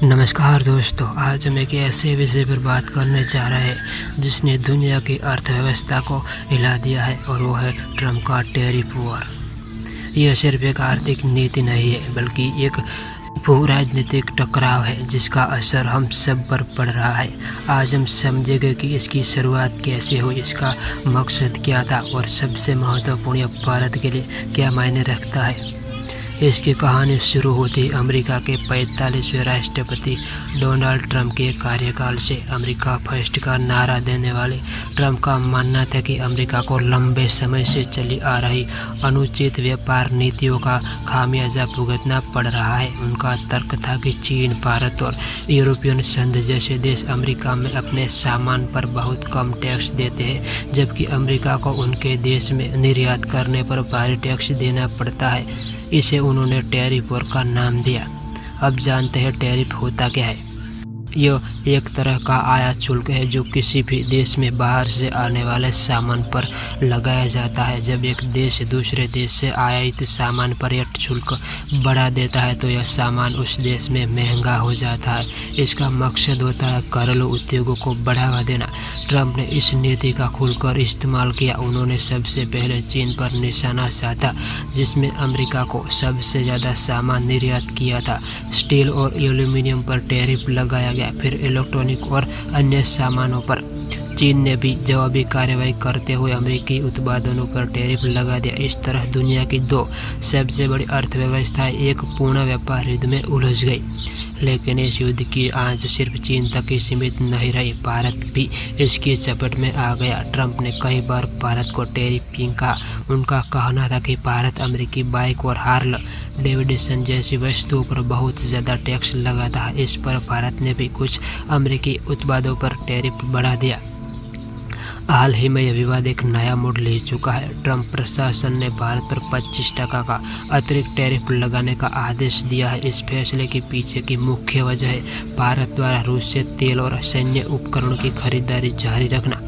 नमस्कार दोस्तों, आज हम एक ऐसे विषय पर बात करने जा रहे हैं जिसने दुनिया की अर्थव्यवस्था को हिला दिया है और वो है ट्रम्प का टैरिफ वॉर। यह सिर्फ एक आर्थिक नीति नहीं है बल्कि एक भू राजनीतिक टकराव है जिसका असर हम सब पर पड़ रहा है। आज हम समझेंगे कि इसकी शुरुआत कैसे हुई, इसका मकसद क्या था और सबसे महत्वपूर्ण यह भारत के लिए क्या मायने रखता है। इसकी कहानी शुरू होती अमेरिका के 45वें राष्ट्रपति डोनाल्ड ट्रंप के कार्यकाल से। अमेरिका फर्स्ट का नारा देने वाले ट्रंप का मानना था कि अमेरिका को लंबे समय से चली आ रही अनुचित व्यापार नीतियों का खामियाजा भुगतना पड़ रहा है। उनका तर्क था कि चीन, भारत और यूरोपियन संघ जैसे देश अमेरिका में अपने सामान पर बहुत कम टैक्स देते हैं, जबकि अमेरिका को उनके देश में निर्यात करने पर भारी टैक्स देना पड़ता है। इसे उन्होंने टैरिफ वॉर का नाम दिया। अब जानते हैं टैरिफ होता क्या है। यह एक तरह का आयात शुल्क है जो किसी भी देश में बाहर से आने वाले सामान पर लगाया जाता है। जब एक देश दूसरे देश से आयातित सामान पर यह शुल्क बढ़ा देता है तो यह सामान उस देश में महंगा हो जाता है। इसका मकसद होता है घरेलू उद्योगों को बढ़ावा देना। ट्रंप ने इस नीति का खुलकर इस्तेमाल किया। उन्होंने सबसे पहले चीन पर निशाना साधा, जिसमें अमेरिका को सबसे ज़्यादा सामान निर्यात किया था। स्टील और एल्यूमीनियम पर टैरिफ लगाया गया। फिर इलेक्ट्रॉनिक और अन्य सामानों पर चीन ने भी जवाबी कार्रवाई करते हुए अमेरिकी उत्पादनों पर टैरिफ लगा दिया। इस तरह दुनिया की दो सबसे बड़ी अर्थव्यवस्थाएं एक पूर्ण व्यापार युद्ध में उलझ गई। लेकिन इस युद्ध की आंच सिर्फ चीन तक ही सीमित नहीं रही, भारत भी इसकी चपेट में आ गया। ट्रंप ने कई बार भारत को टैरिफ कहा। उनका कहना था कि भारत अमेरिकी बाइक और हार्ले डेविडसन जैसी वस्तुओं पर बहुत ज़्यादा टैक्स लगाता है। इस पर भारत ने भी कुछ अमेरिकी उत्पादों पर टैरिफ बढ़ा दिया। हाल ही में यह विवाद एक नया मोड़ ले चुका है। ट्रंप प्रशासन ने भारत पर 25% का अतिरिक्त टैरिफ लगाने का आदेश दिया है। इस फैसले के पीछे की मुख्य वजह है भारत द्वारा रूस से तेल और सैन्य उपकरणों की खरीदारी जारी रखना।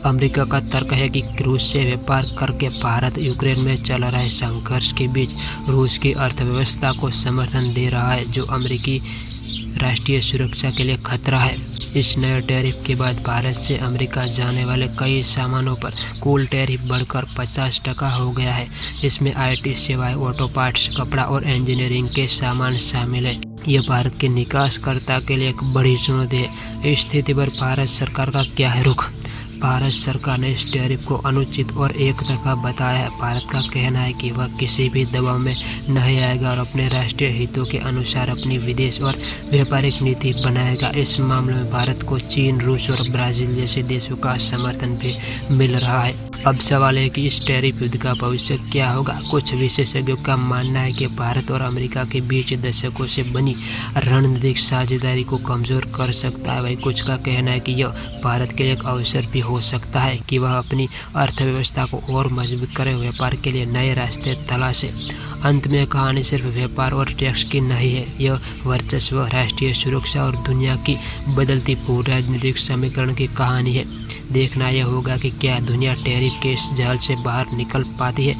अमेरिका का तर्क है कि रूस से व्यापार करके भारत यूक्रेन में चल रहे संघर्ष के बीच रूस की अर्थव्यवस्था को समर्थन दे रहा है, जो अमेरिकी राष्ट्रीय सुरक्षा के लिए खतरा है। इस नए टैरिफ के बाद भारत से अमेरिका जाने वाले कई सामानों पर कुल टैरिफ बढ़कर 50% हो गया है। इसमें आईटी सेवाएं, ऑटो पार्ट्स, कपड़ा और इंजीनियरिंग के सामान शामिल है। यह भारत के निकासकर्ता के लिए एक बड़ी चुनौती है। इस स्थिति पर भारत सरकार का क्या है रुख। भारत सरकार ने इस टैरिफ को अनुचित और एक तरफा बताया है। भारत का कहना है कि वह किसी भी दबाव में नहीं आएगा और अपने राष्ट्रीय हितों के अनुसार अपनी विदेश और व्यापारिक नीति बनाएगा। इस मामले में भारत को चीन, रूस और ब्राज़ील जैसे देशों का समर्थन भी मिल रहा है। अब सवाल है कि इस टैरिफ युद्ध का भविष्य क्या होगा। कुछ विशेषज्ञों का मानना है कि भारत और अमेरिका के बीच दशकों से बनी रणनीतिक साझेदारी को कमजोर कर सकता है। वहीं कुछ का कहना है कि यह भारत के लिए एक अवसर भी हो सकता है कि वह अपनी अर्थव्यवस्था को और मजबूत करे, व्यापार के लिए नए रास्ते तलाशे। अंत में कहानी सिर्फ व्यापार और टैक्स की नहीं है, यह वर्चस्व, राष्ट्रीय सुरक्षा और दुनिया की बदलती भू राजनीतिक समीकरण की कहानी है। देखना यह होगा कि क्या दुनिया टैरिफ के इस जाल से बाहर निकल पाती है